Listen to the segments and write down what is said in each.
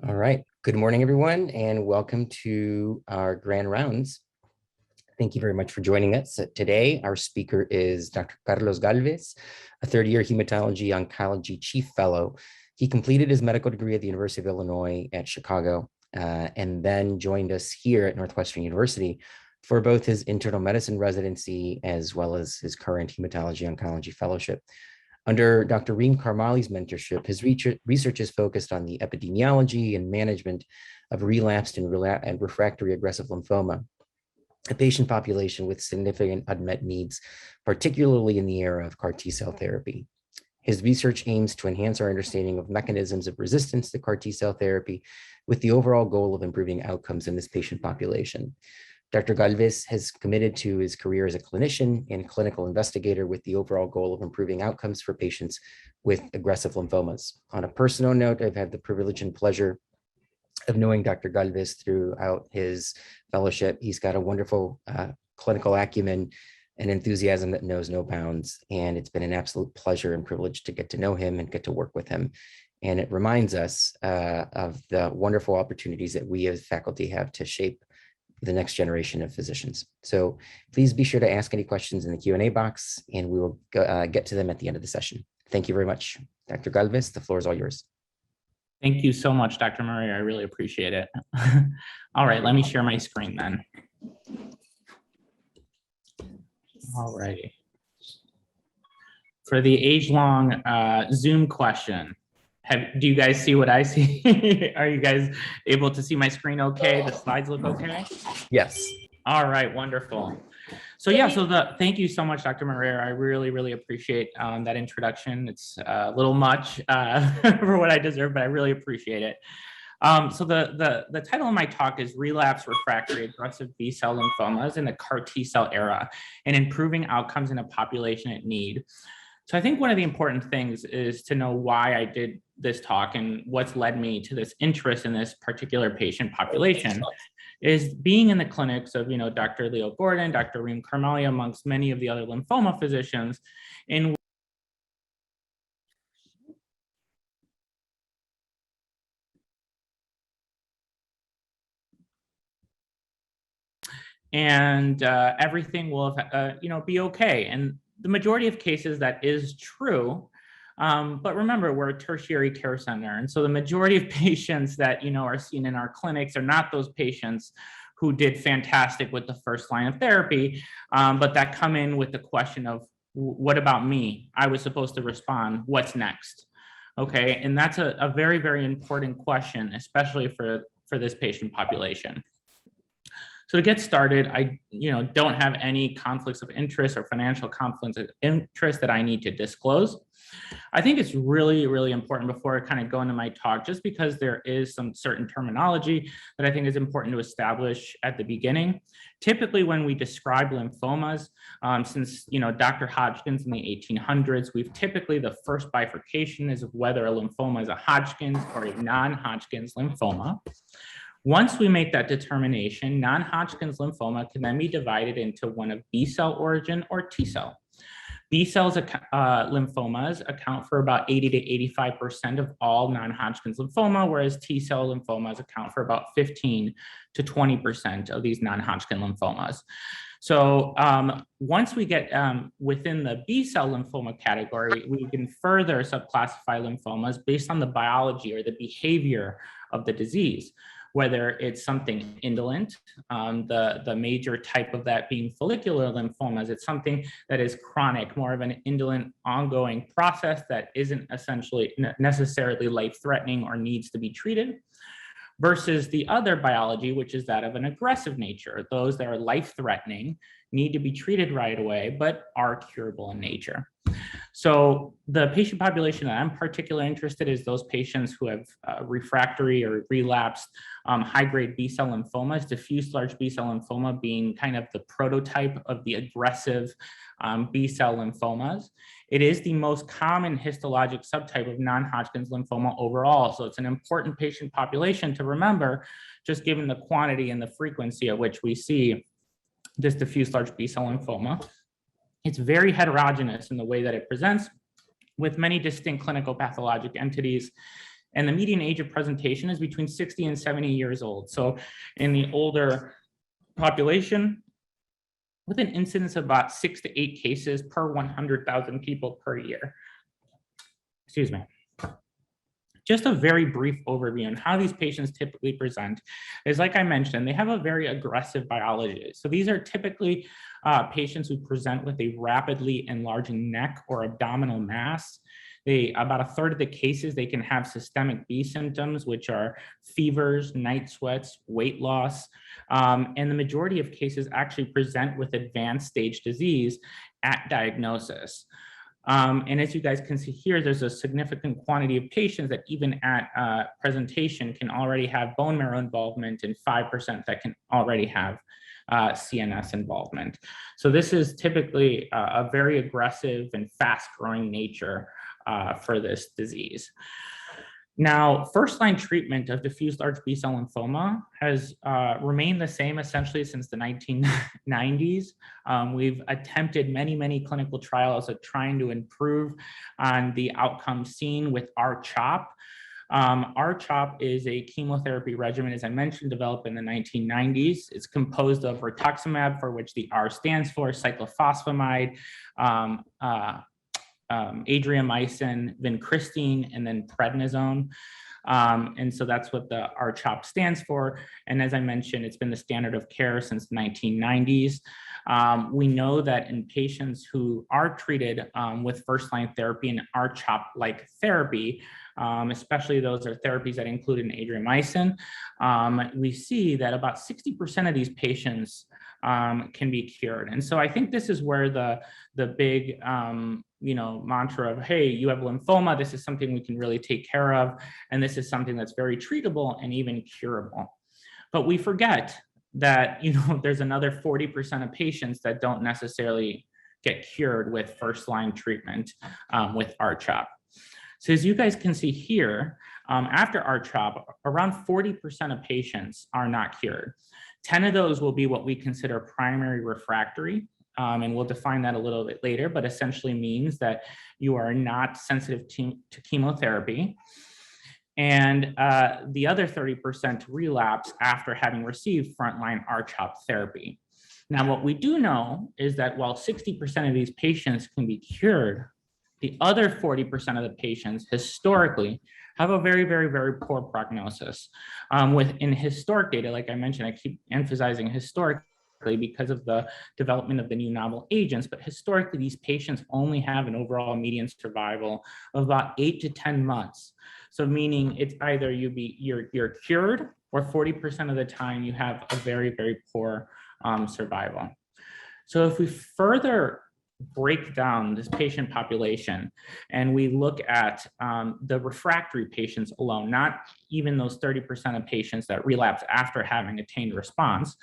All right. Good morning, everyone, and welcome to our grand rounds. Thank you very much for joining us. Today, our speaker is Dr. Carlos Galvez, a third-year Hematology Oncology Chief Fellow. He completed his medical degree at the University of Illinois at Chicago, and then joined us here at Northwestern University for both his internal medicine residency as well as his current Hematology Oncology Fellowship. Under Dr. Reem Karmali's mentorship, his research is focused on the epidemiology and management of relapsed and refractory aggressive lymphoma, a patient population with significant unmet needs, particularly in the era of CAR T-cell therapy. His research aims to enhance our understanding of mechanisms of resistance to CAR T-cell therapy with the overall goal of improving outcomes in this patient population. Dr. Galvez has committed to his career as a clinician and clinical investigator with the overall goal of improving outcomes for patients with aggressive lymphomas. On a personal note, I've had the privilege and pleasure of knowing Dr. Galvez throughout his fellowship. He's got a wonderful clinical acumen and enthusiasm that knows no bounds. And it's been an absolute pleasure and privilege to get to know him and get to work with him. And it reminds us of the wonderful opportunities that we as faculty have to shape the next generation of physicians. So please be sure to ask any questions in the Q&A box, and we will get to them at the end of the session. Thank you very much. Dr. Galvez, the floor is all yours. Thank you so much, Dr. Murray. I really appreciate it. All right, let me share my screen then. All righty. For the age-long Zoom question, do you guys see what I see? Are you guys able to see my screen okay? The slides look okay? Yes. All right, wonderful. So thank you so much, Dr. Moreira. I really appreciate that introduction. It's a little much for what I deserve, but I really appreciate it. So the title of my talk is Relapsed Refractory Aggressive B-cell Lymphomas in the CAR T-cell era and Improving Outcomes in a Population at Need. So I think one of the important things is to know why I did this talk and what's led me to this interest in this particular patient population is being in the clinics of, Dr. Leo Gordon, Dr. Reem Karmali, amongst many of the other lymphoma physicians. Everything will, be okay. And the majority of cases that is true. But remember, we're a tertiary care center. And so the majority of patients that, are seen in our clinics are not those patients who did fantastic with the first line of therapy, but that come in with the question of, what about me? I was supposed to respond. What's next? Okay, and that's a very important question, especially for this patient population. So to get started, I don't have any conflicts of interest or financial conflicts of interest that I need to disclose. I think it's really important before I kind of go into my talk, just because there is some certain terminology that I think is important to establish at the beginning. Typically, when we describe lymphomas, since Dr. Hodgkin's in the 1800s, the first bifurcation is whether a lymphoma is a Hodgkin's or a non-Hodgkin's lymphoma. Once we make that determination, non-Hodgkin's lymphoma can then be divided into one of B-cell origin or T-cell. B-cell lymphomas account for about 80 to 85% of all non-Hodgkin's lymphoma, whereas T-cell lymphomas account for about 15 to 20% of these non-Hodgkin lymphomas. So once we get within the B-cell lymphoma category, we can further subclassify lymphomas based on the biology or the behavior of the disease, whether it's something indolent, the major type of that being follicular lymphomas. It's something that is chronic, more of an indolent ongoing process that isn't essentially necessarily life-threatening or needs to be treated, versus the other biology, which is that of an aggressive nature. Those that are life-threatening need to be treated right away, but are curable in nature. So the patient population that I'm particularly interested in is those patients who have refractory or relapsed high-grade B-cell lymphomas, diffuse large B-cell lymphoma being kind of the prototype of the aggressive B-cell lymphomas. It is the most common histologic subtype of non-Hodgkin's lymphoma overall. So it's an important patient population to remember, just given the quantity and the frequency at which we see this diffuse large B-cell lymphoma. It's very heterogeneous in the way that it presents, with many distinct clinical pathologic entities And the median age of presentation is between 60 and 70 years old. So in the older population, with an incidence of about 6 to 8 cases per 100,000 people per year. Excuse me. Just a very brief overview on how these patients typically present is, like I mentioned, they have a very aggressive biology. So these are typically patients who present with a rapidly enlarging neck or abdominal mass. About a third of the cases, they can have systemic B symptoms, which are fevers, night sweats, weight loss. And the majority of cases actually present with advanced stage disease at diagnosis. And as you guys can see here, there's a significant quantity of patients that even at presentation can already have bone marrow involvement, and 5% that can already have CNS involvement. So this is typically a very aggressive and fast-growing nature for this disease. Now, first-line treatment of diffuse large B-cell lymphoma has remained the same essentially since the 1990s. We've attempted many clinical trials of trying to improve on the outcome seen with R-CHOP. R-CHOP is a chemotherapy regimen, as I mentioned, developed in the 1990s. It's composed of rituximab, for which the R stands for, cyclophosphamide, adriamycin, vincristine, and then prednisone. And so that's what the R-CHOP stands for. And as I mentioned, it's been the standard of care since the 1990s. We know that in patients who are treated with first-line therapy and R-CHOP-like therapy, especially those are therapies that include an adriamycin, we see that about 60% of these patients can be cured. And so I think this is where the big mantra of, hey, you have lymphoma, this is something we can really take care of, and this is something that's very treatable and even curable. But we forget that there's another 40% of patients that don't necessarily get cured with first-line treatment with R-CHOP. So as you guys can see here, after R-CHOP, around 40% of patients are not cured. 10 of those will be what we consider primary refractory, and we'll define that a little bit later, but essentially means that you are not sensitive to chemotherapy. And the other 30% relapse after having received frontline R-CHOP therapy. Now, what we do know is that while 60% of these patients can be cured, the other 40% of the patients historically have a very poor prognosis. Within historic data, like I mentioned, I keep emphasizing historically because of the development of the new novel agents, but historically these patients only have an overall median survival of about 8 to 10 months. So meaning it's either you're cured, or 40% of the time you have a very poor survival. So if we further break down this patient population and we look at the refractory patients alone, not even those 30% of patients that relapse after having attained response,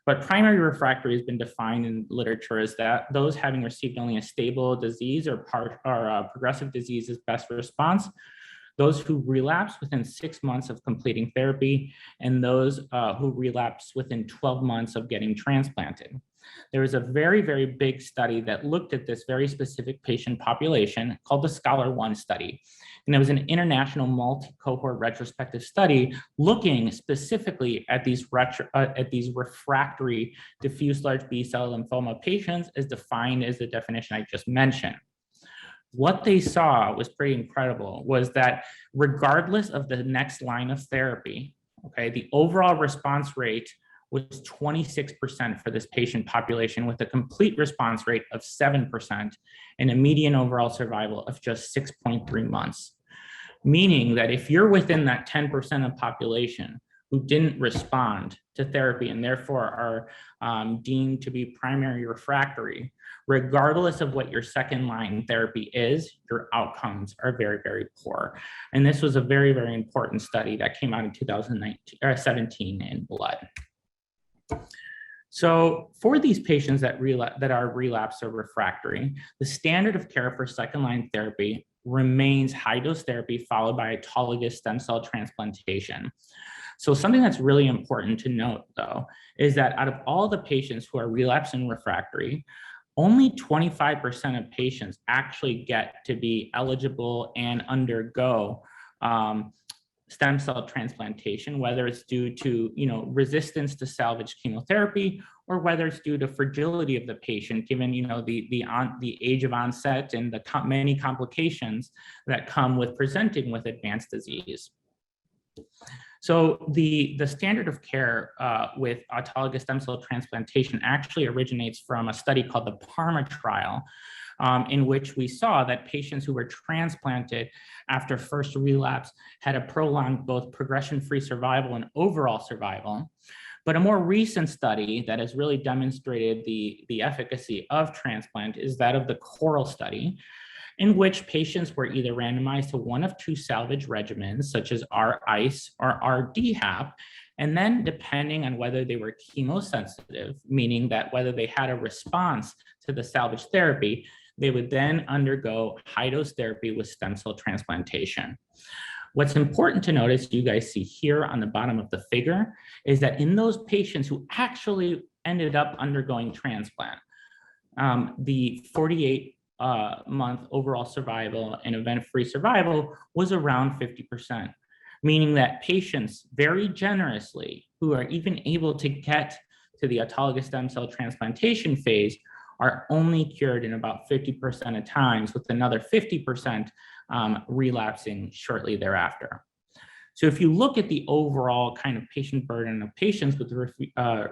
but primary refractory has been defined in literature as that those having received only a stable disease or progressive disease as best response, those who relapse within 6 months of completing therapy, and those who relapse within 12 months of getting transplanted. There was a very big study that looked at this very specific patient population called the SCHOLAR-1 study. And it was an international multi-cohort retrospective study looking specifically at these refractory diffuse large B-cell lymphoma patients as defined as the definition I just mentioned. What they saw was pretty incredible, was that regardless of the next line of therapy, okay, the overall response rate was 26% for this patient population, with a complete response rate of 7% and a median overall survival of just 6.3 months. Meaning that if you're within that 10% of population who didn't respond to therapy and therefore are deemed to be primary refractory, regardless of what your second line therapy is, your outcomes are very poor. And this was a very important study that came out in 2017 in Blood. So for these patients that are relapsed or refractory, the standard of care for second line therapy remains high dose therapy followed by autologous stem cell transplantation. So something that's really important to note, though, is that out of all the patients who are relapsed and refractory, only 25% of patients actually get to be eligible and undergo stem cell transplantation, whether it's due to resistance to salvage chemotherapy, or whether it's due to fragility of the patient, given the age of onset and the many complications that come with presenting with advanced disease. So the standard of care with autologous stem cell transplantation actually originates from a study called the PARMA trial, in which we saw that patients who were transplanted after first relapse had a prolonged both progression-free survival and overall survival. But a more recent study that has really demonstrated the efficacy of transplant is that of the CORAL study, in which patients were either randomized to one of two salvage regimens, such as R-ICE or R-DHAP, and then depending on whether they were chemosensitive, meaning that whether they had a response to the salvage therapy, they would then undergo high-dose therapy with stem cell transplantation. What's important to notice, you guys see here on the bottom of the figure, is that in those patients who actually ended up undergoing transplant, the 48-month overall survival and event-free survival was around 50%, meaning that patients very generously, who are even able to get to the autologous stem cell transplantation phase, are only cured in about 50% of times, with another 50% relapsing shortly thereafter. So if you look at the overall kind of patient burden of patients with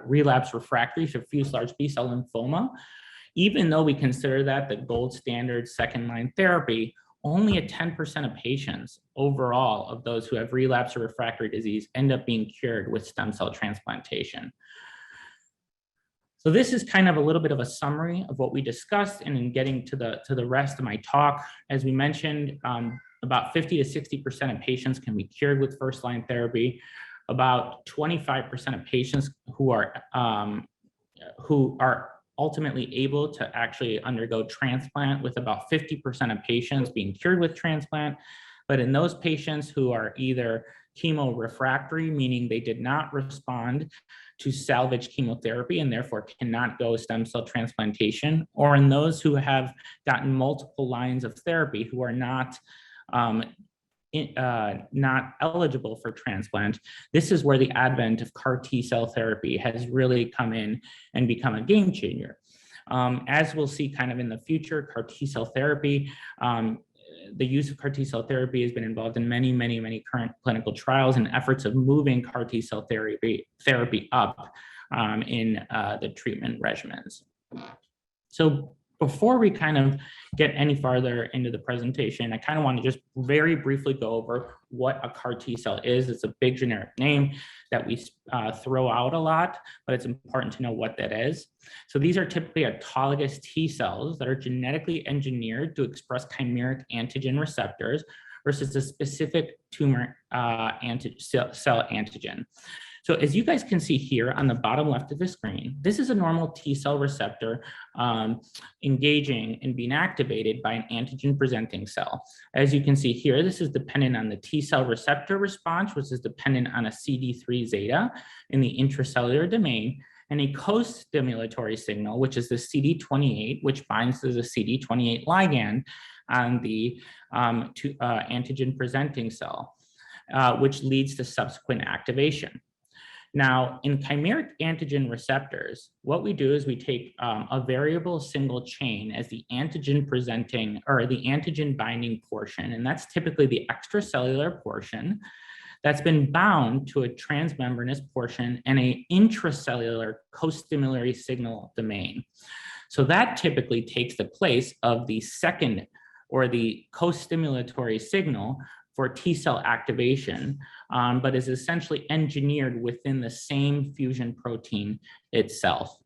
relapsed refractory diffuse large B-cell lymphoma, even though we consider that the gold standard second-line therapy, only a 10% of patients overall of those who have relapsed or refractory disease end up being cured with stem cell transplantation. So this is kind of a little bit of a summary of what we discussed, and in getting to the rest of my talk, as we mentioned, about 50 to 60% of patients can be cured with first-line therapy. About 25% of patients who are ultimately able to actually undergo transplant, with about 50% of patients being cured with transplant. But in those patients who are either chemo refractory, meaning they did not respond to salvage chemotherapy and therefore cannot go stem cell transplantation, or in those who have gotten multiple lines of therapy who are not eligible for transplant, this is where the advent of CAR T-cell therapy has really come in and become a game changer. As we'll see kind of in the future, CAR T-cell therapy, the use of CAR T-cell therapy has been involved in many current clinical trials and efforts of moving CAR T-cell therapy up in the treatment regimens. So before we kind of get any farther into the presentation, I kind of want to just very briefly go over what a CAR T-cell is. It's a big generic name that we throw out a lot, but it's important to know what that is. So these are typically autologous T cells that are genetically engineered to express chimeric antigen receptors versus a specific tumor cell antigen. So as you guys can see here on the bottom left of the screen, this is a normal T cell receptor engaging and being activated by an antigen presenting cell. As you can see here, this is dependent on the T cell receptor response, which is dependent on a CD3 zeta in the intracellular domain, and a co-stimulatory signal, which is the CD28, which binds to the CD28 ligand on the antigen presenting cell, which leads to subsequent activation. Now, in chimeric antigen receptors, what we do is we take a variable single chain as the antigen presenting or the antigen binding portion, and that's typically the extracellular portion that's been bound to a transmembranous portion and an intracellular co-stimulatory signal domain. So that typically takes the place of the second or the co-stimulatory signal for T cell activation, but is essentially engineered within the same fusion protein itself.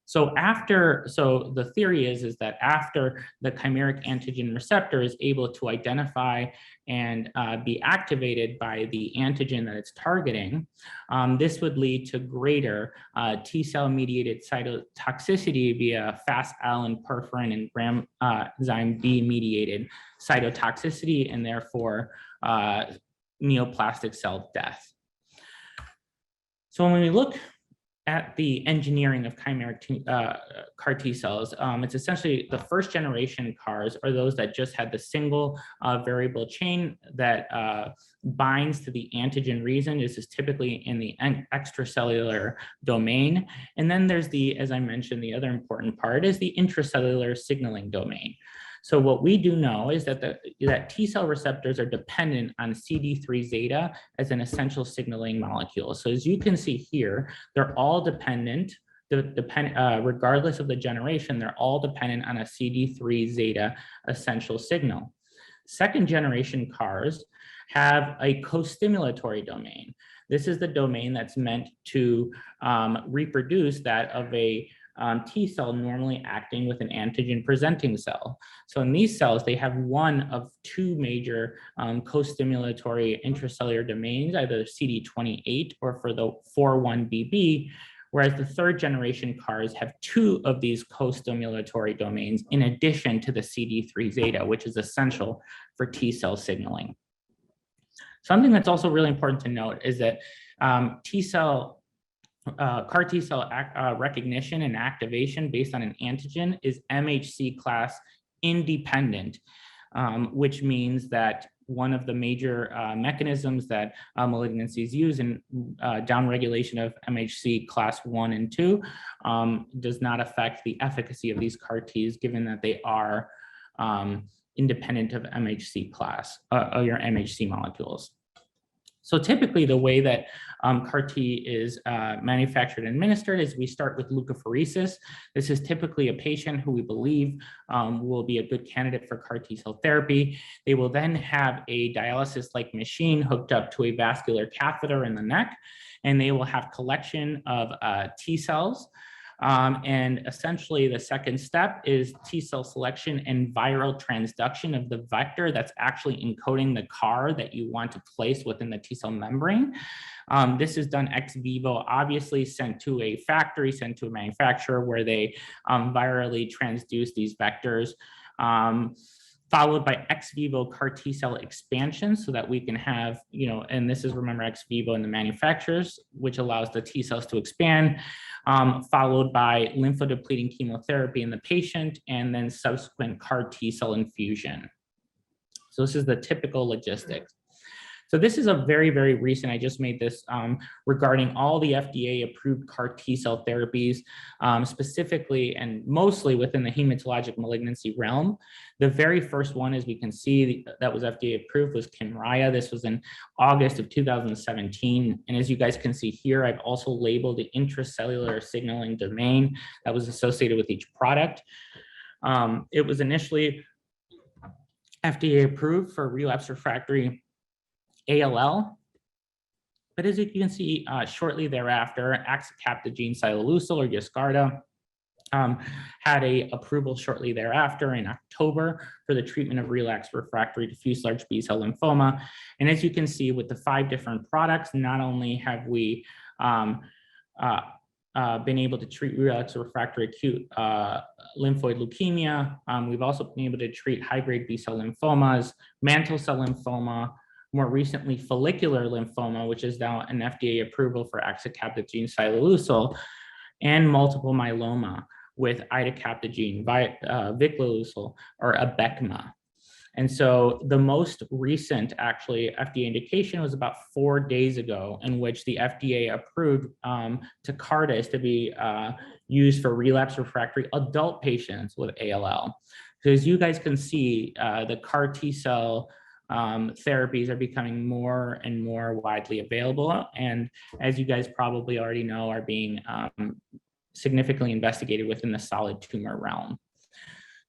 So the theory is that after the chimeric antigen receptor is able to identify and be activated by the antigen that it's targeting, this would lead to greater T cell mediated cytotoxicity via Fas, alin, perforin, and granzyme B mediated cytotoxicity, and therefore neoplastic cell death. So when we look at the engineering of chimeric CAR T cells. It's essentially the first generation CARs are those that just had the single variable chain that binds to the antigen region. This is typically in the extracellular domain. And then there's the, as I mentioned, the other important part is the intracellular signaling domain. So what we do know is that that T cell receptors are dependent on CD3 zeta as an essential signaling molecule. So as you can see here, they're all dependent, regardless of the generation, they're all dependent on a CD3 zeta essential signal. Second generation CARs have a co-stimulatory domain. This is the domain that's meant to reproduce that of a T cell normally acting with an antigen presenting cell. So in these cells, they have one of two major co-stimulatory intracellular domains, either CD28 or for the 4-1BB, whereas the third generation CARs have two of these co-stimulatory domains in addition to the CD3 zeta, which is essential for T cell signaling. Something that's also really important to note is that CAR T cell recognition and activation based on an antigen is MHC class independent, which means that one of the major mechanisms that malignancies use in downregulation of MHC class 1 and 2 does not affect the efficacy of these CAR Ts, given that they are independent of MHC class, or your MHC molecules. So typically the way that CAR T is manufactured and administered is we start with leukapheresis. This is typically a patient who we believe will be a good candidate for CAR T cell therapy. They will then have a dialysis-like machine hooked up to a vascular catheter in the neck, and they will have collection of T cells. And essentially the second step is T cell selection and viral transduction of the vector that's actually encoding the CAR that you want to place within the T cell membrane. This is done ex vivo, obviously sent to a factory, sent to a manufacturer where they virally transduce these vectors. Followed by ex vivo CAR T cell expansion so that we can have, and this is, remember, ex vivo in the manufacturers, which allows the T cells to expand, followed by lymphodepleting chemotherapy in the patient, and then subsequent CAR T cell infusion. So this is the typical logistics. So this is a very, very recent, I just made this regarding all the FDA approved CAR T cell therapies, specifically and mostly within the hematologic malignancy realm. The very first one, as we can see, that was FDA approved was Kymriah. This was in August of 2017. And as you guys can see here, I've also labeled the intracellular signaling domain that was associated with each product. It was initially FDA approved for relapsed refractory ALL, but as you can see, shortly thereafter, axicabtagene ciloleucel or Yescarta had a approval shortly thereafter in October for the treatment of relapsed refractory diffuse large B-cell lymphoma. And as you can see with the 5 different products, not only have we been able to treat relapsed refractory acute lymphoid leukemia, we've also been able to treat high-grade B-cell lymphomas, mantle cell lymphoma, more recently follicular lymphoma, which is now an FDA approval for axicabtagene ciloleucel, and multiple myeloma with idacabtagene, vicleucel, or Abecma. And so the most recent actually FDA indication was about 4 days ago, in which the FDA approved Tecartus to be used for relapsed refractory adult patients with ALL. So as you guys can see, the CAR T cell therapies are becoming more and more widely available, and as you guys probably already know, are being significantly investigated within the solid tumor realm.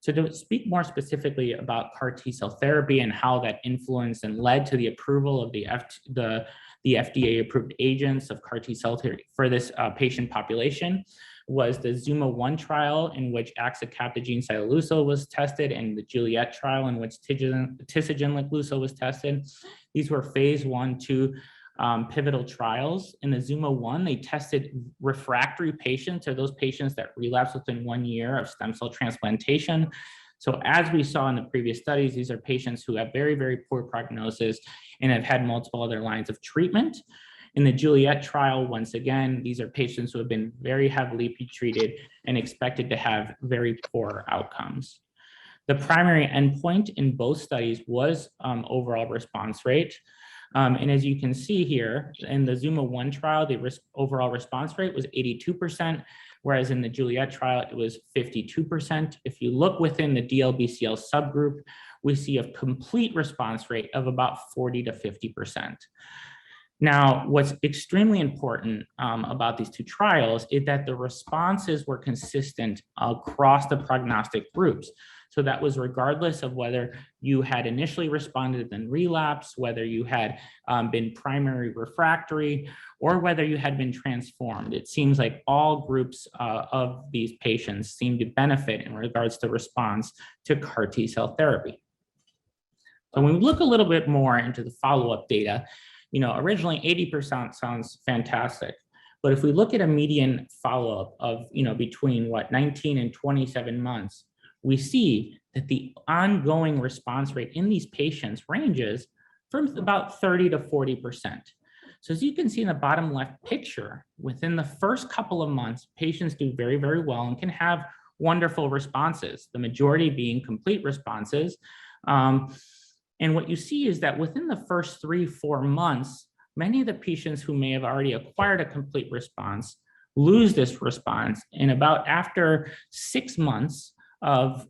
So to speak more specifically about CAR T cell therapy and how that influenced and led to the approval of the FDA approved agents of CAR T cell therapy for this patient population was the ZUMA-1 trial, in which axicabtagene ciloleucel was tested, and the Juliet trial, in which tisagenlecleucel was tested. These were phase 1-2 pivotal trials. In the ZUMA-1, they tested refractory patients, or those patients that relapsed within 1 year of stem cell transplantation. So as we saw in the previous studies, these are patients who have very, very poor prognosis and have had multiple other lines of treatment. In the Juliet trial, once again, these are patients who have been very heavily pretreated and expected to have very poor outcomes. The primary endpoint in both studies was overall response rate. And as you can see here, in the ZUMA-1 trial, the overall response rate was 82%, whereas in the Juliet trial, it was 52%. If you look within the DLBCL subgroup, we see a complete response rate of about 40 to 50%. Now, what's extremely important about these two trials is that the responses were consistent across the prognostic groups. So that was regardless of whether you had initially responded and relapsed, whether you had been primary refractory, or whether you had been transformed. It seems like all groups of these patients seem to benefit in regards to response to CAR T-cell therapy. So when we look a little bit more into the follow-up data, originally 80% sounds fantastic. But if we look at a median follow-up of, between 19 and 27 months, we see that the ongoing response rate in these patients ranges from about 30 to 40%. So as you can see in the bottom left picture, within the first couple of months, patients do very, very well and can have wonderful responses, the majority being complete responses. And what you see is that within the first 3-4 months, many of the patients who may have already acquired a complete response lose this response. And about after 6 months of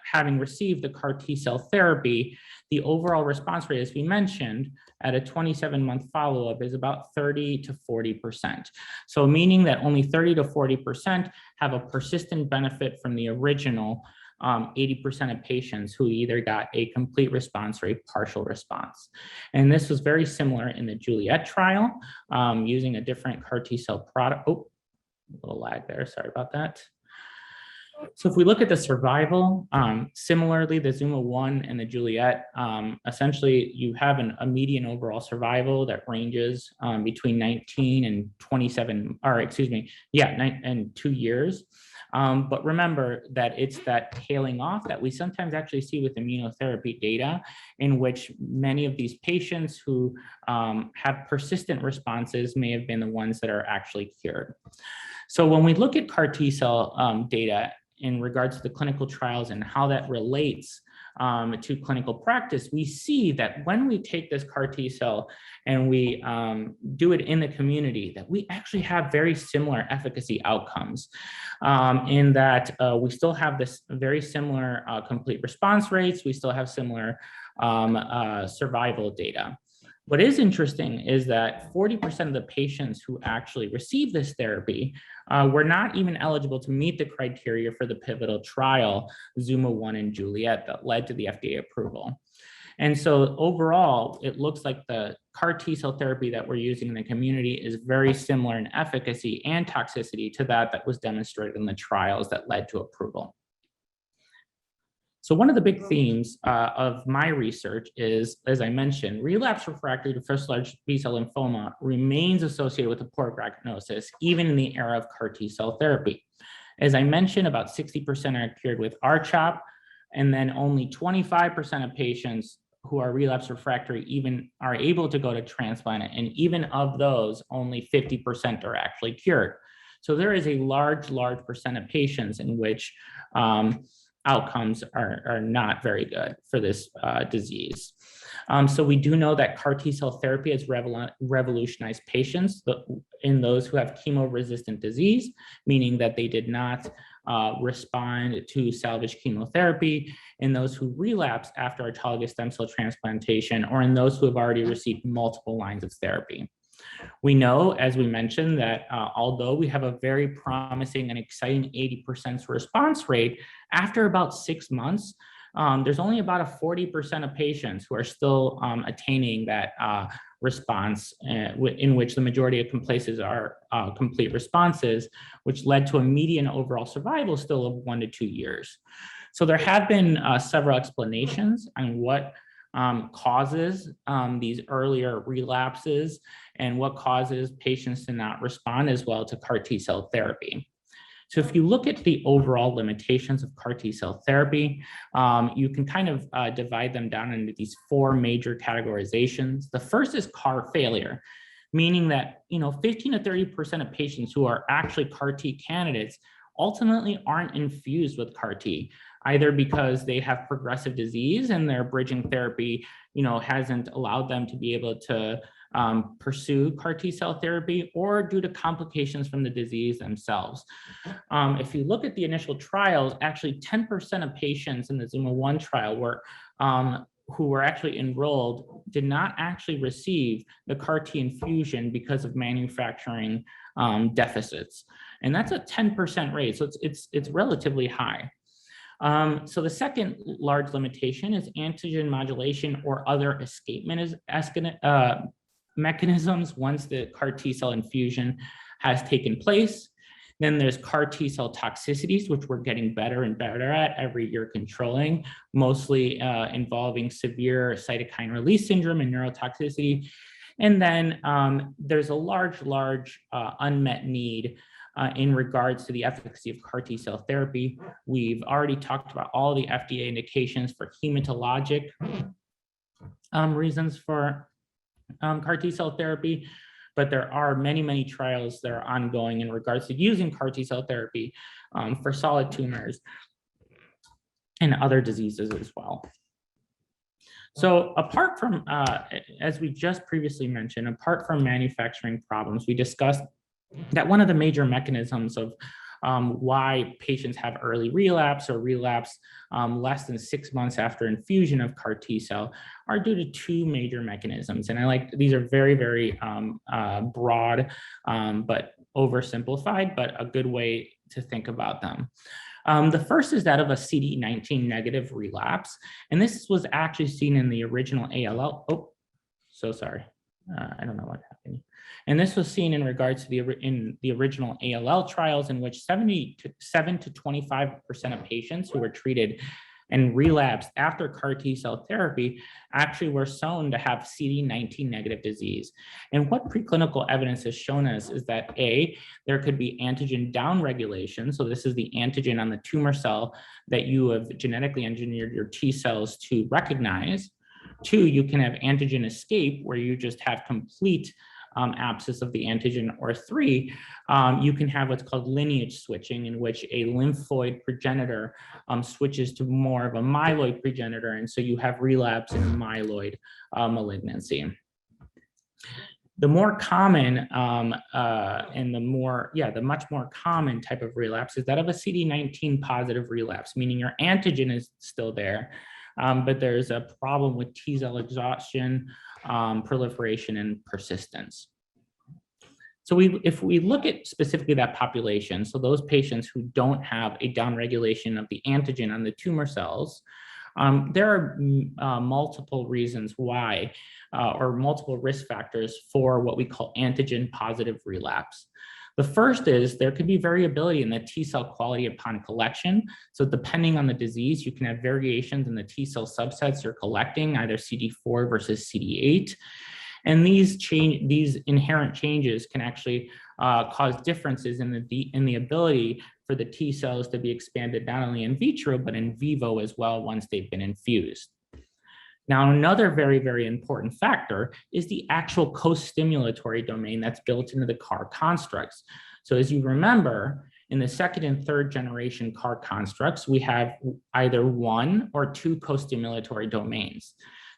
having received the CAR T-cell therapy, the overall response rate, as we mentioned, at a 27-month follow-up is about 30 to 40%. So meaning that only 30 to 40% have a persistent benefit from the original 80% of patients who either got a complete response or a partial response. And this was very similar in the Juliet trial, using a different CAR T-cell product. Oh, a little lag there, sorry about that. So if we look at the survival, similarly, the ZUMA-1 and the Juliet, essentially you have a median overall survival that ranges between 19 and 27, or excuse me, and 2 years. But remember that it's that tailing off that we sometimes actually see with immunotherapy data, in which many of these patients who have persistent responses may have been the ones that are actually cured. So when we look at CAR T-cell data in regards to the clinical trials and how that relates to clinical practice, we see that when we take this CAR T-cell and we do it in the community, that we actually have very similar efficacy outcomes, in that we still have this very similar complete response rates, we still have similar survival data. What is interesting is that 40% of the patients who actually received this therapy were not even eligible to meet the criteria for the pivotal trial, ZUMA-1 and Juliet, that led to the FDA approval. And so overall, it looks like the CAR T-cell therapy that we're using in the community is very similar in efficacy and toxicity to that was demonstrated in the trials that led to approval. So one of the big themes of my research is, as I mentioned, relapsed refractory to first large B-cell lymphoma remains associated with a poor prognosis, even in the era of CAR T-cell therapy. As I mentioned, about 60% are cured with R-CHOP, and then only 25% of patients who are relapsed refractory even are able to go to transplant, and even of those, only 50% are actually cured. So there is a large percent of patients in which outcomes are not very good for this disease. So we do know that CAR T-cell therapy has revolutionized patients in those who have chemo-resistant disease, meaning that they did not respond to salvage chemotherapy, in those who relapse after autologous stem cell transplantation, or in those who have already received multiple lines of therapy. We know, as we mentioned, that although we have a very promising and exciting 80% response rate, after about 6 months, there's only about a 40% of patients who are still attaining that response, in which the majority of places are complete responses, which led to a median overall survival still of 1 to 2 years. So there have been several explanations on what causes these earlier relapses and what causes patients to not respond as well to CAR T-cell therapy. So if you look at the overall limitations of CAR T-cell therapy, you can kind of divide them down into these 4 major categorizations. The first is CAR failure. meaning that 15 to 30% of patients who are actually CAR T candidates ultimately aren't infused with CAR T, either because they have progressive disease and their bridging therapy hasn't allowed them to be able to pursue CAR T cell therapy, or due to complications from the disease themselves. If you look at the initial trials, actually 10% of patients in the ZUMA-1 trial who were actually enrolled did not actually receive the CAR T infusion because of manufacturing deficits. And that's a 10% rate, so it's relatively high. So the second large limitation is antigen modulation or other escape mechanisms once the CAR T cell infusion has taken place. Then there's CAR T cell toxicities, which we're getting better and better at every year controlling, mostly involving severe cytokine release syndrome and neurotoxicity. And then there's a large unmet need in regards to the efficacy of CAR T cell therapy. We've already talked about all the FDA indications for hematologic reasons for CAR T cell therapy, but there are many trials that are ongoing in regards to using CAR T cell therapy for solid tumors and other diseases as well. So apart from, as we just previously mentioned, apart from manufacturing problems, we discussed that one of the major mechanisms of why patients have early relapse or relapse less than 6 months after infusion of CAR T cell are due to two major mechanisms. And these are very broad, but oversimplified, but a good way to think about them. The first is that of a CD19 negative relapse. And this was actually seen in the original ALL. Oh, so sorry. I don't know what happened. And this was seen in regards to the original ALL trials, in which 7 to 25% of patients who were treated and relapsed after CAR T cell therapy actually were shown to have CD19 negative disease. And what preclinical evidence has shown us is that there could be antigen downregulation. So this is the antigen on the tumor cell that you have genetically engineered your T cells to recognize. 2, you can have antigen escape, where you just have complete abscess of the antigen. Or 3, you can have what's called lineage switching, in which a lymphoid progenitor switches to more of a myeloid progenitor, and so you have relapse in a myeloid malignancy. The more common and the much more common type of relapse is that of a CD19 positive relapse, meaning your antigen is still there, but there's a problem with T cell exhaustion, proliferation, and persistence. So if we look at specifically that population, so those patients who don't have a downregulation of the antigen on the tumor cells, there are multiple reasons why, or multiple risk factors for what we call antigen positive relapse. The first is there could be variability in the T cell quality upon collection. So depending on the disease, you can have variations in the T cell subsets you're collecting, either CD4 versus CD8. And these inherent changes can actually cause differences in the ability for the T cells to be expanded not only in vitro, but in vivo as well once they've been infused. Now, another very important factor is the actual co-stimulatory domain that's built into the CAR constructs. So as you remember, in the second and third generation CAR constructs, we have either 1 or 2 co-stimulatory domains.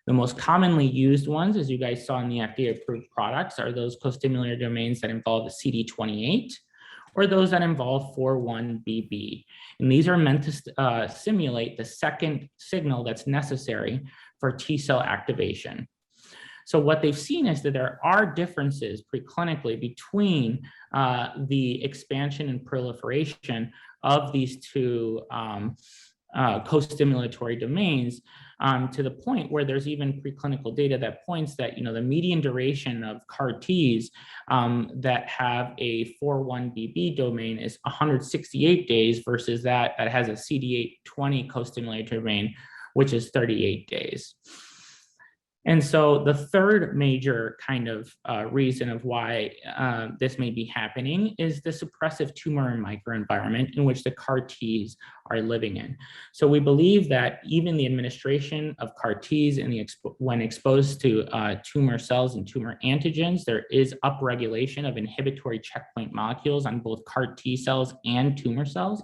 The most commonly used ones, as you guys saw in the FDA approved products, are those co-stimulatory domains that involve the CD28 or those that involve 4-1BB. And these are meant to simulate the second signal that's necessary for T cell activation. So what they've seen is that there are differences preclinically between the expansion and proliferation of these two co-stimulatory domains, to the point where there's even preclinical data that points that the median duration of CAR Ts that have a 4-1BB domain is 168 days versus that has a CD8-20 co-stimulatory domain, which is 38 days. And so the third major kind of reason of why this may be happening is the suppressive tumor microenvironment in which the CAR Ts are living in. So we believe that even the administration of CAR Ts when exposed to tumor cells and tumor antigens, there is upregulation of inhibitory checkpoint molecules on both CAR T cells and tumor cells.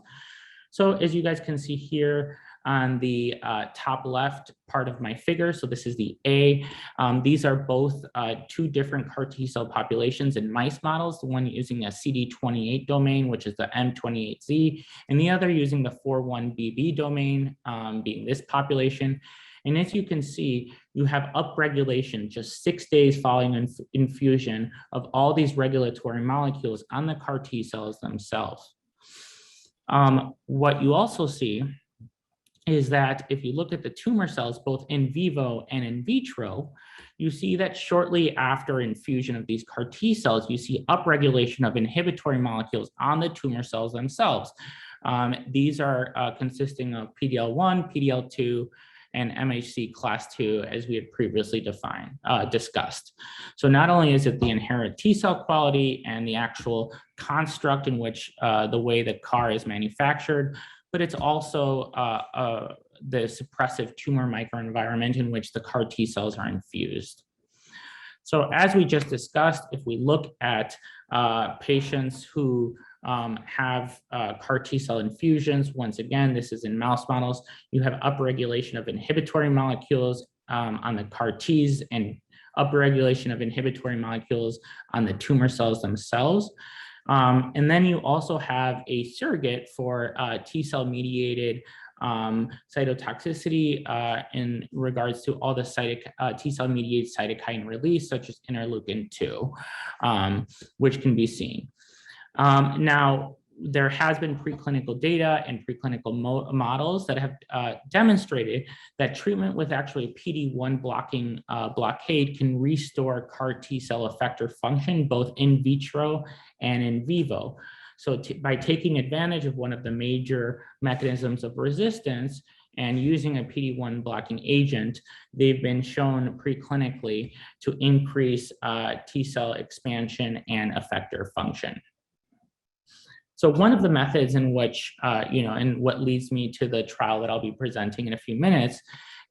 So as you guys can see here, on the top left part of my figure, so this is the A. These are both two different CAR T cell populations in mice models, the one using a CD28 domain, which is the M28Z, and the other using the 41BB domain, being this population. And as you can see, you have upregulation just 6 days following infusion of all these regulatory molecules on the CAR T cells themselves. What you also see is that if you look at the tumor cells, both in vivo and in vitro, you see that shortly after infusion of these CAR T cells, you see upregulation of inhibitory molecules on the tumor cells themselves. These are consisting of PD-L1, PD-L2, and MHC class 2, as we had previously discussed. So not only is it the inherent T cell quality and the actual construct in which the way that CAR is manufactured, but it's also the suppressive tumor microenvironment in which the CAR T cells are infused. So as we just discussed, if we look at patients who have CAR T cell infusions, once again, this is in mouse models, you have upregulation of inhibitory molecules on the CAR Ts and upregulation of inhibitory molecules on the tumor cells themselves. And then you also have a surrogate for T cell mediated cytotoxicity in regards to all the T cell mediated cytokine release, such as interleukin-2, which can be seen. Now, there has been preclinical data and preclinical models that have demonstrated that treatment with actually PD-1 blocking blockade can restore CAR T cell effector function both in vitro and in vivo. So by taking advantage of one of the major mechanisms of resistance and using a PD-1 blocking agent, they've been shown preclinically to increase T cell expansion and effector function. So one of the methods in which, and what leads me to the trial that I'll be presenting in a few minutes,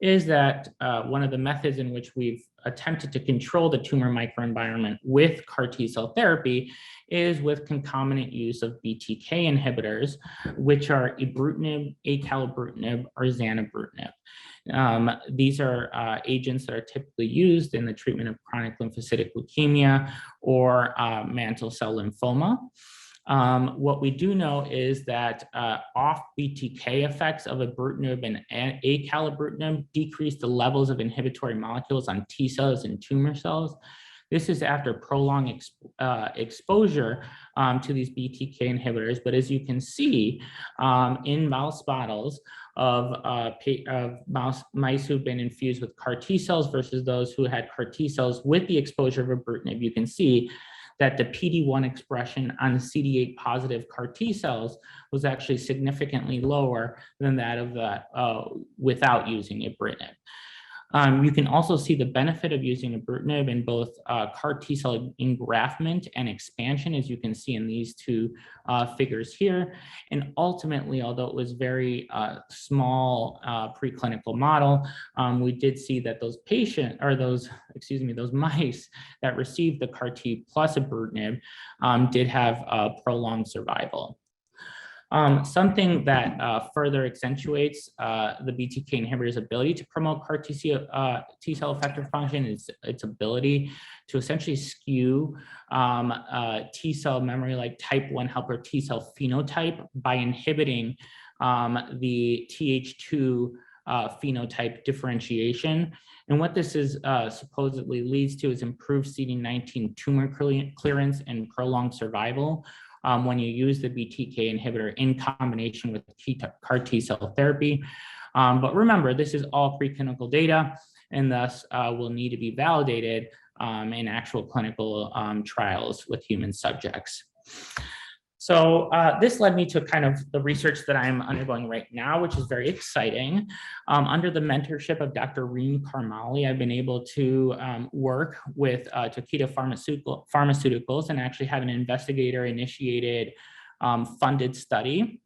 is that one of the methods in which we've attempted to control the tumor microenvironment with CAR T cell therapy is with concomitant use of Btk inhibitors, which are ibrutinib, acalabrutinib, or zanubrutinib. These are agents that are typically used in the treatment of chronic lymphocytic leukemia or mantle cell lymphoma. What we do know is that off BTK effects of ibrutinib and acalabrutinib decrease the levels of inhibitory molecules on T cells and tumor cells. This is after prolonged exposure to these BTK inhibitors. But as you can see in mouse models of mice who've been infused with CAR T cells versus those who had CAR T cells with the exposure of ibrutinib, you can see that the PD-1 expression on CD8 positive CAR T cells was actually significantly lower than that of the without using ibrutinib. You can also see the benefit of using ibrutinib in both CAR T cell engraftment and expansion, as you can see in these two figures here. And ultimately, although it was very small preclinical model, we did see that those mice that received the CAR T plus ibrutinib did have prolonged survival. Something that further accentuates the Btk inhibitor's ability to promote CAR T cell effector function is its ability to essentially skew T cell memory like type 1 helper T cell phenotype by inhibiting the Th2 phenotype differentiation. And what this is supposedly leads to is improved CD19 tumor clearance and prolonged survival when you use the Btk inhibitor in combination with CAR T cell therapy. But remember, this is all preclinical data and thus will need to be validated in actual clinical trials with human subjects. This led me to kind of the research that I'm undergoing right now, which is very exciting. Under the mentorship of Dr. Reem Karmali, I've been able to work with Takeda Pharmaceuticals and actually have an investigator-initiated funded study.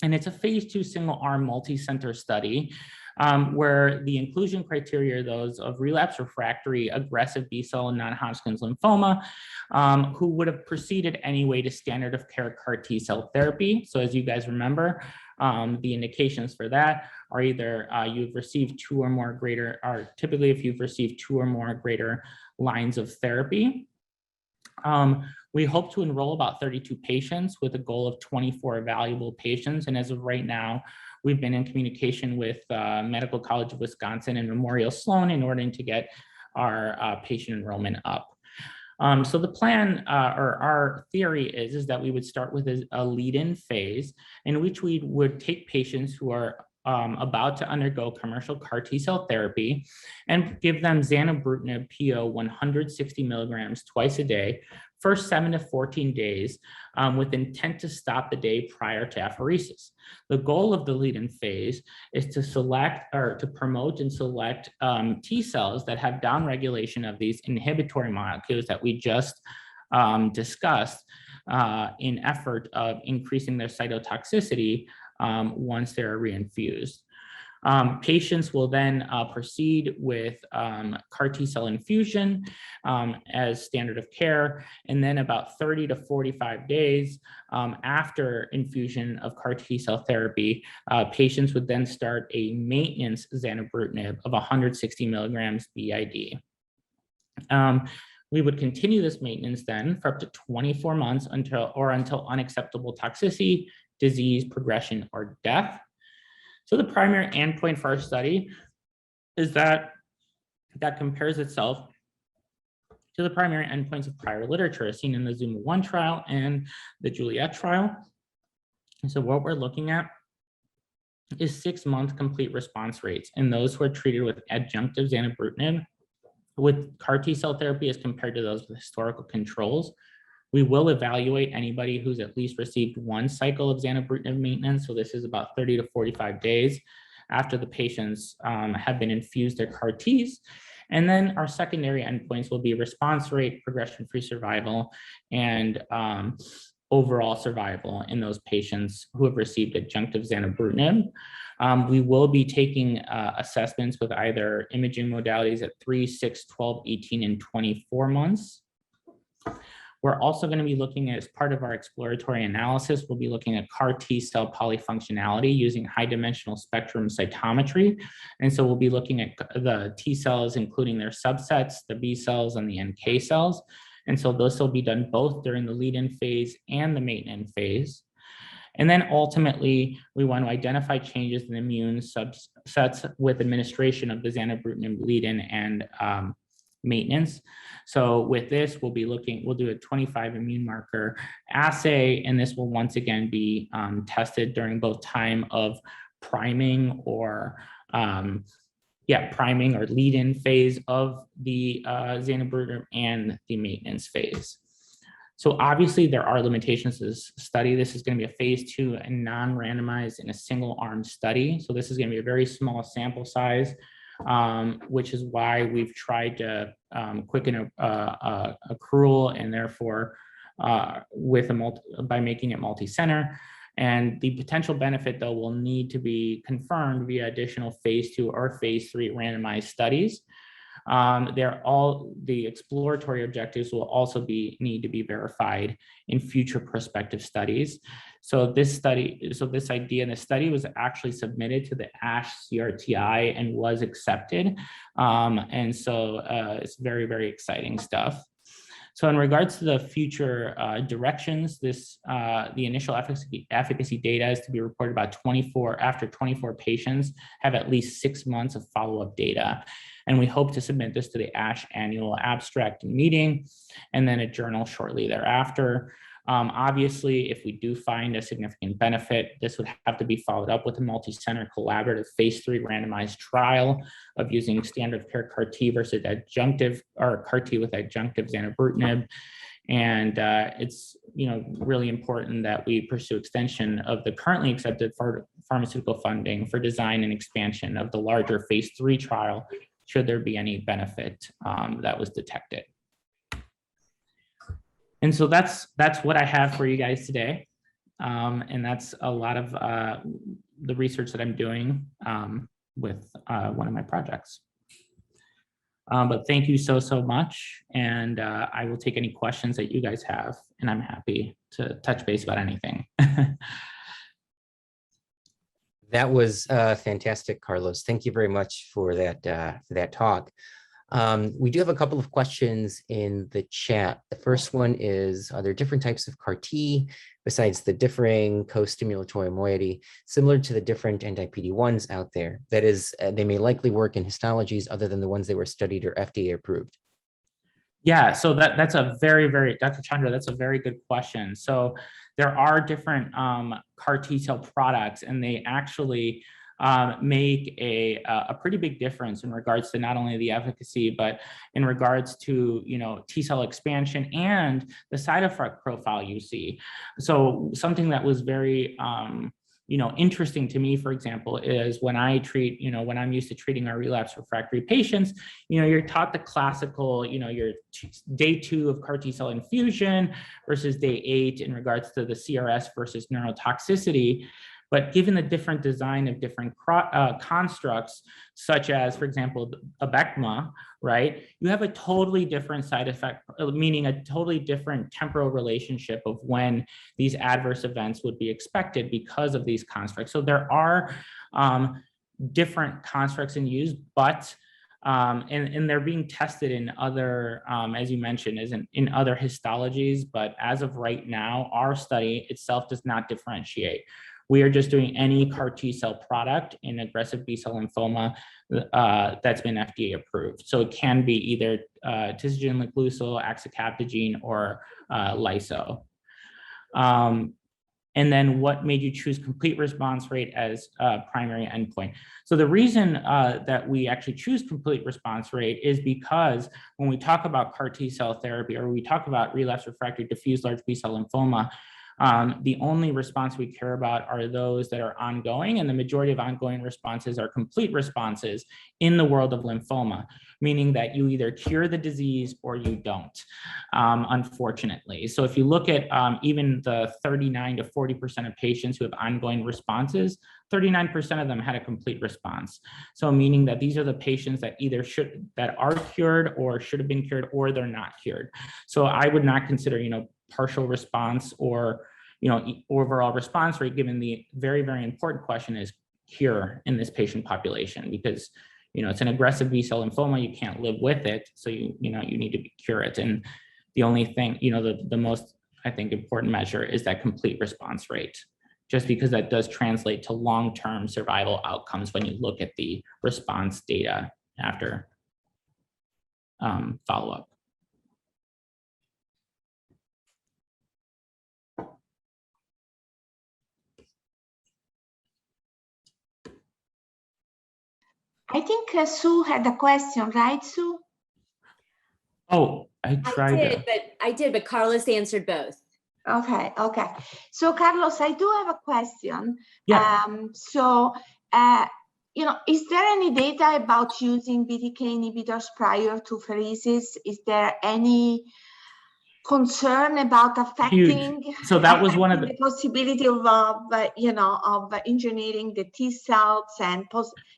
And it's a phase 2 single-arm multi-center study where the inclusion criteria are those of relapsed refractory aggressive B-cell and non-Hodgkin's lymphoma who would have proceeded anyway to standard of care CAR T-cell therapy. So as you guys remember, the indications for that are either you've received 2 or more greater, or typically if you've received 2 or more greater lines of therapy. We hope to enroll about 32 patients with a goal of 24 evaluable patients. And as of right now, we've been in communication with Medical College of Wisconsin and Memorial Sloan in order to get our patient enrollment up. So the plan or our theory is that we would start with a lead-in phase in which we would take patients who are about to undergo commercial CAR T-cell therapy and give them zanubrutinib PO 160 milligrams twice a day, first 7 to 14 days, with intent to stop the day prior to apheresis. The goal of the lead-in phase is to select or to promote and select T cells that have downregulation of these inhibitory molecules that we just discussed in effort of increasing their cytotoxicity once they're reinfused. Patients will then proceed with CAR T-cell infusion as standard of care, and then about 30 to 45 days after infusion of CAR T-cell therapy, patients would then start a maintenance zanubrutinib of 160 milligrams BID. We would continue this maintenance then for up to 24 months until unacceptable toxicity, disease, progression, or death. So the primary endpoint for our study is that compares itself to the primary endpoints of prior literature seen in the ZUMA-1 trial and the Juliet trial. And so what we're looking at is 6-month complete response rates in those who are treated with adjunctive zanubrutinib with CAR T-cell therapy as compared to those with historical controls. We will evaluate anybody who's at least received 1 cycle of zanubrutinib maintenance. So this is about 30 to 45 days after the patients have been infused their CAR Ts. And then our secondary endpoints will be response rate, progression-free survival, and overall survival in those patients who have received adjunctive zanubrutinib. We will be taking assessments with either imaging modalities at 3, 6, 12, 18, and 24 months. We're also going to be looking at, as part of our exploratory analysis, we'll be looking at CAR T-cell polyfunctionality using high-dimensional spectrum cytometry. And so we'll be looking at the T cells, including their subsets, the B cells, and the NK cells. And so this will be done both during the lead-in phase and the maintenance phase. And then ultimately, we want to identify changes in immune subsets with administration of the zanubrutinib lead-in and maintenance. So with this, we'll do a 25 immune marker assay, and this will once again be tested during both time of priming or priming or lead-in phase of the zanubrutinib and the maintenance phase. So obviously there are limitations to this study. This is going to be a phase 2 and non-randomized in a single arm study. So this is going to be a very small sample size, which is why we've tried to quicken accrual and therefore by making it multi-center. And the potential benefit, though, will need to be confirmed via additional phase 2 or phase 3 randomized studies. The exploratory objectives will also need to be verified in future prospective studies. So this idea in the study was actually submitted to the ASH CRTI and was accepted. And so it's very, very exciting stuff. So in regards to the future directions, the initial efficacy data is to be reported about 24 patients have at least 6 months of follow-up data. And we hope to submit this to the ASH annual abstract meeting and then a journal shortly thereafter. Obviously, if we do find a significant benefit, this would have to be followed up with a multi-center collaborative phase 3 randomized trial of using standard of care CAR T versus adjunctive or CAR T with adjunctive zanubrutinib. And it's really important that we pursue extension of the currently accepted pharmaceutical funding for design and expansion of the larger phase 3 trial, should there be any benefit that was detected. And so that's what I have for you guys today. And that's a lot of the research that I'm doing with one of my projects. But thank you so much. And I will take any questions that you guys have, and I'm happy to touch base about anything. That was fantastic, Carlos. Thank you very much for that talk. We do have a couple of questions in the chat. The first one is, are there different types of CAR T besides the differing co-stimulatory moiety, similar to the different anti-PD-1s out there? That is, they may likely work in histologies other than the ones that were studied or FDA approved. Yeah, so that's a very, Dr. Chandra, that's a very good question. So there are different CAR T cell products, and they actually make a pretty big difference in regards to not only the efficacy, but in regards to, T cell expansion and the side effect profile you see. So something that was very, interesting to me, for example, is when I treat, when I'm used to treating our relapsed refractory patients, you're taught the classical, your day 2 of CAR T cell infusion versus day 8 in regards to the CRS versus neurotoxicity. But given the different design of different constructs, such as, for example, Abecma, right, you have a totally different side effect, meaning a totally different temporal relationship of when these adverse events would be expected because of these constructs. So there are different constructs in use, but and they're being tested in other, as you mentioned, in other histologies. But as of right now, our study itself does not differentiate. We are just doing any CAR T cell product in aggressive B-cell lymphoma that's been FDA approved. So it can be either tisagen, lifileucel, axicabtagene, or lyso. And then what made you choose complete response rate as a primary endpoint? So the reason that we actually choose complete response rate is because when we talk about CAR T cell therapy, or we talk about relapsed refractory diffuse large B-cell lymphoma, the only response we care about are those that are ongoing, and the majority of ongoing responses are complete responses in the world of lymphoma, meaning that you either cure the disease or you don't, unfortunately. So if you look at even the 39 to 40% of patients who have ongoing responses, 39% of them had a complete response. So meaning that these are the patients that either that are cured or should have been cured, or they're not cured. So I would not consider, partial response or, overall response rate, given the very, very important question is cure in this patient population, because, it's an aggressive B-cell lymphoma, you can't live with it. So, you need to cure it. And the only thing, the most, I think, important measure is that complete response rate, just because that does translate to long-term survival outcomes when you look at the response data after follow-up. I think Sue had a question, right, Sue? Oh, I did, but Carlos answered both. Okay. So Carlos, I do have a question. Yeah. Is there any data about using BTK inhibitors prior to pheresis? Is there any concern about affecting? So that was one of the possibility of engineering the T cells and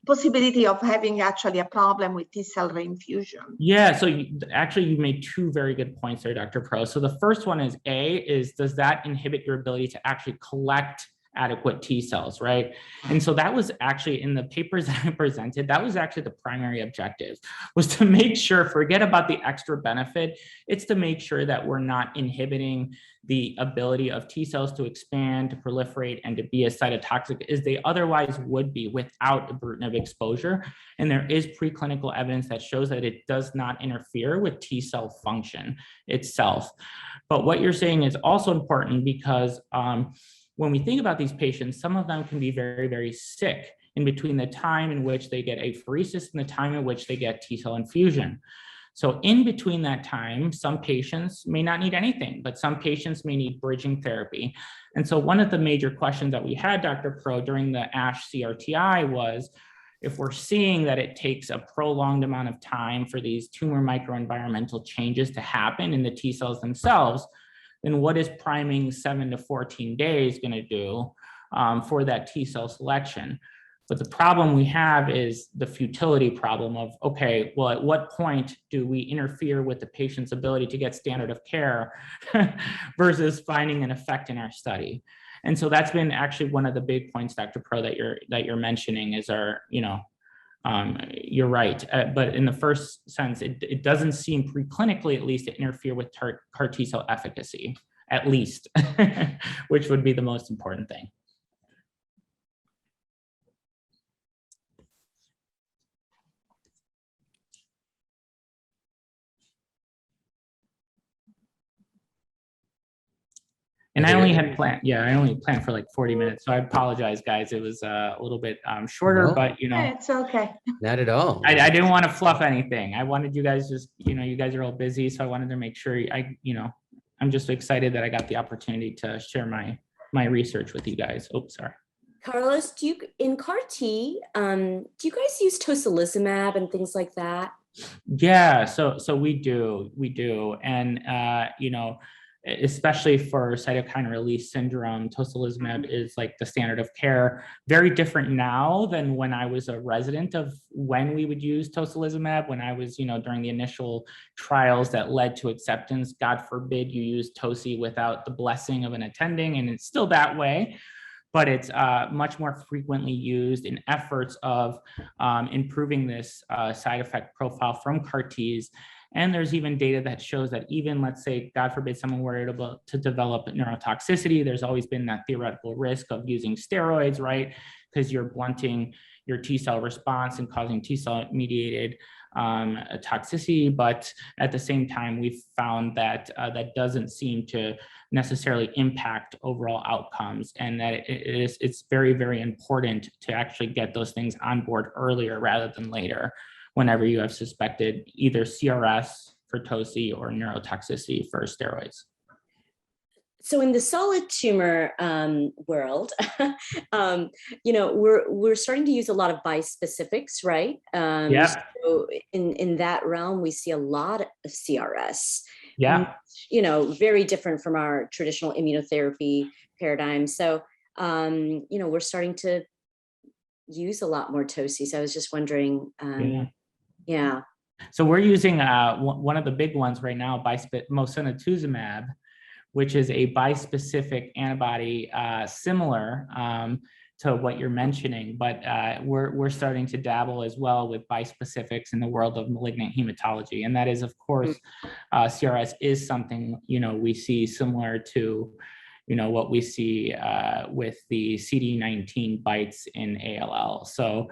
possibility of having actually a problem with T cell reinfusion. Yeah, so you made two very good points there, Dr. Pro. So the first one is does that inhibit your ability to actually collect adequate T cells, right? And so that was actually in the papers that I presented, that was actually the primary objective, was to make sure, forget about the extra benefit, it's to make sure that we're not inhibiting the ability of T cells to expand, to proliferate, and to be as cytotoxic as they otherwise would be without ibrutinib exposure. And there is preclinical evidence that shows that it does not interfere with T cell function itself. But what you're saying is also important because when we think about these patients, some of them can be very, very sick in between the time in which they get apheresis and the time in which they get T cell infusion. So in between that time, some patients may not need anything, but some patients may need bridging therapy. And so one of the major questions that we had, Dr. Pro, during the ASH CRTI was, if we're seeing that it takes a prolonged amount of time for these tumor microenvironmental changes to happen in the T cells themselves, then what is priming 7 to 14 days going to do for that T cell selection? But the problem we have is the futility problem of, okay, well, at what point do we interfere with the patient's ability to get standard of care versus finding an effect in our study? And so that's been actually one of the big points, Dr. Pro, that you're mentioning is our, you're right. But in the first sense, it doesn't seem preclinically, at least, to interfere with CAR T cell efficacy, at least, which would be the most important thing. And I only had planned, I only planned for like 40 minutes. So I apologize, guys. It was a little bit shorter, but it's okay. Not at all. I didn't want to fluff anything. I wanted you guys just, you guys are all busy. So I wanted to make sure I'm just excited that I got the opportunity to share my research with you guys. Oh, sorry. Carlos, in CAR T, do you guys use tocilizumab and things like that? Yeah, so we do. And, especially for cytokine release syndrome, tocilizumab is like the standard of care. Very different now than when I was a resident of when we would use tocilizumab, when I was, during the initial trials that led to acceptance. God forbid you use toci without the blessing of an attending, and it's still that way. But it's much more frequently used in efforts of improving this side effect profile from CAR Ts. And there's even data that shows that even, let's say, God forbid, someone were able to develop neurotoxicity, there's always been that theoretical risk of using steroids, right? Because you're blunting your T cell response and causing T cell mediated toxicity. But at the same time, we've found that that doesn't seem to necessarily impact overall outcomes, and that it's very, very important to actually get those things on board earlier rather than later, whenever you have suspected either CRS for toci or neurotoxicity for steroids. So in the solid tumor world, we're starting to use a lot of bispecifics, right? Yeah. So in that realm, we see a lot of CRS. Yeah. Very different from our traditional immunotherapy paradigm. So, we're starting to use a lot more toci. So I was just wondering, yeah. So we're using one of the big ones right now, mosunetuzumab, which is a bispecific antibody similar to what you're mentioning, but we're starting to dabble as well with bispecifics in the world of malignant hematology. And that is, of course, CRS is something, we see similar to, what we see with the CD19 bites in ALL. So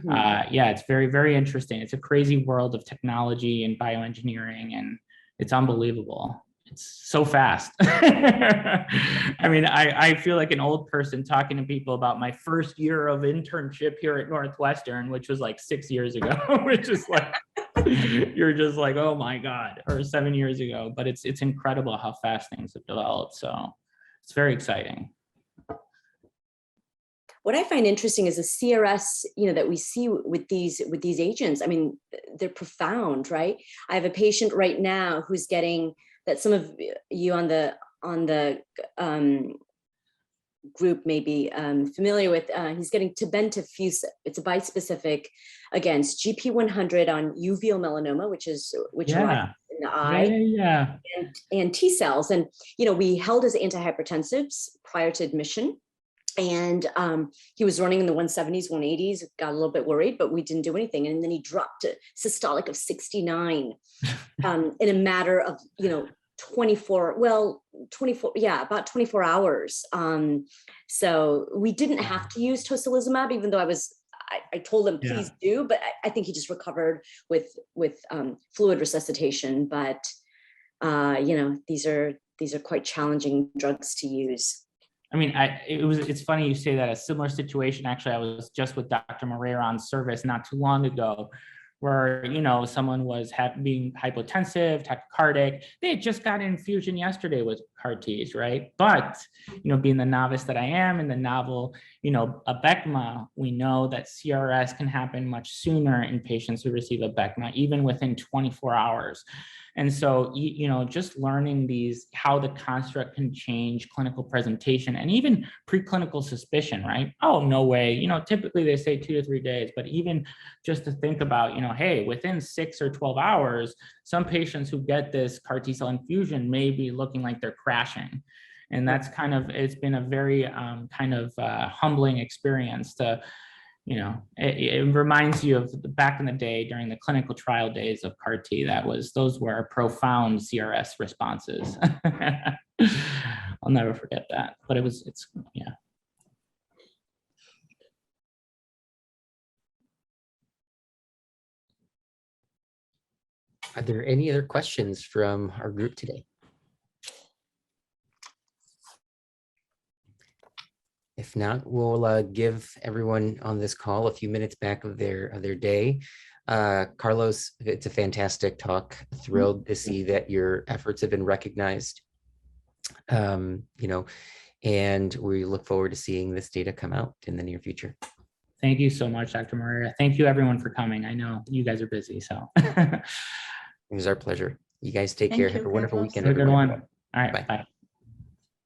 it's very, very interesting. It's a crazy world of technology and bioengineering, and it's unbelievable. It's so fast. I mean, I feel like an old person talking to people about my first year of internship here at Northwestern, which was like 6 years ago, which is like, you're just like, oh my God, or 7 years ago. But it's incredible how fast things have developed. So it's very exciting. What I find interesting is the CRS, that we see with these agents. I mean, they're profound, right? I have a patient right now who's getting, that some of you on the group may be familiar with. He's getting tebentafusp. It's a bispecific against GP100 on uveal melanoma, which arises in the eye, and T cells. And we held as antihypertensives prior to admission. And he was running in the 170s, 180s, got a little bit worried, but we didn't do anything. And then he dropped to systolic of 69 in a matter of, about 24 hours. So we didn't have to use tocilizumab, even though I told him, please do, but I think he just recovered with fluid resuscitation. But, these are quite challenging drugs to use. I mean, it's funny you say that. A similar situation, actually, I was just with Dr. Moreira on service not too long ago, where, you know, someone was being hypotensive, tachycardic. They had just got an infusion yesterday with CAR Ts, right? But, you know, being the novice that I am in the novel, you know, Abecma, we know that CRS can happen much sooner in patients who receive Abecma, even within 24 hours. And so, you know, just learning these, how the construct can change clinical presentation and even preclinical suspicion, right? Oh, no way. You know, typically they say 2 to 3 days, but even just to think about, you know, hey, within 6 or 12 hours, some patients who get this CAR T cell infusion may be looking like they're crashing. And that's kind of, it's been a very humbling experience to, you know, it reminds you of back in the day during the clinical trial days of CAR T. Those were profound CRS responses. I'll never forget that, but yeah. Are there any other questions from our group today? If not, we'll give everyone on this call a few minutes back of their day. Carlos, it's a fantastic talk. Thrilled to see that your efforts have been recognized. You know, and we look forward to seeing this data come out in the near future. Thank you so much, Dr. Moreira. Thank you everyone for coming. I know you guys are busy, so. It was our pleasure. You guys take care. Have a wonderful weekend. Have a good one. All right, bye.